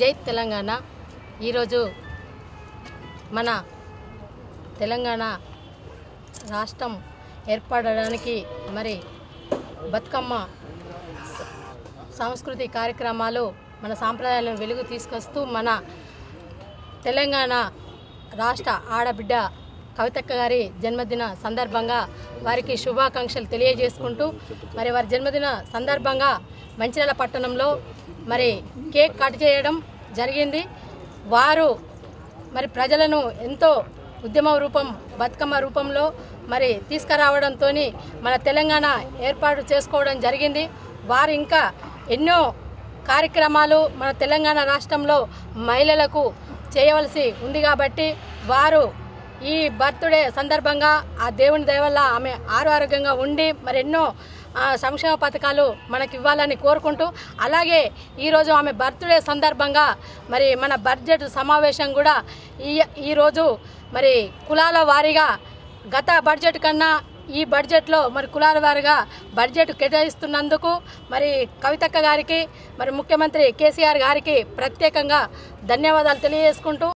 జై తెలంగాణ. ఈరోజు మన తెలంగాణ రాష్ట్రం ఏర్పడడానికి మరి బతుకమ్మ సంస్కృతి కార్యక్రమాలు మన సాంప్రదాయాలను వెలుగు తీసుకొస్తూ మన తెలంగాణ రాష్ట్ర ఆడబిడ్డ కవితక్క గారి జన్మదిన సందర్భంగా వారికి శుభాకాంక్షలు తెలియజేసుకుంటూ మరి వారి జన్మదిన సందర్భంగా మంచిర్యాల పట్టణంలో మరి కేక్ కట్ చేయడం జరిగింది. వారు మరి ప్రజలను ఎంతో ఉద్యమ రూపం బతుకమ్మ రూపంలో మరి తీసుకురావడంతో మన తెలంగాణ ఏర్పాటు చేసుకోవడం జరిగింది. వారు ఇంకా ఎన్నో కార్యక్రమాలు మన తెలంగాణ రాష్ట్రంలో మహిళలకు చేయవలసి ఉంది కాబట్టి వారు ఈ బర్త్డే సందర్భంగా ఆ దేవుని దయ వల్ల ఆమె ఆరోగ్యంగా ఉండి మరెన్నో సంక్షేమ పథకాలు మనకి ఇవ్వాలని కోరుకుంటూ, అలాగే ఈరోజు ఆమె బర్త్డే సందర్భంగా మరి మన బడ్జెట్ సమావేశం కూడా ఈరోజు మరి కులాల వారీగా గత బడ్జెట్ కన్నా ఈ బడ్జెట్లో మరి కులాల వారీగా బడ్జెట్ కేటాయిస్తున్నందుకు మరి కవితక్క గారికి మరి ముఖ్యమంత్రి కేసీఆర్ గారికి ప్రత్యేకంగా ధన్యవాదాలు తెలియజేసుకుంటూ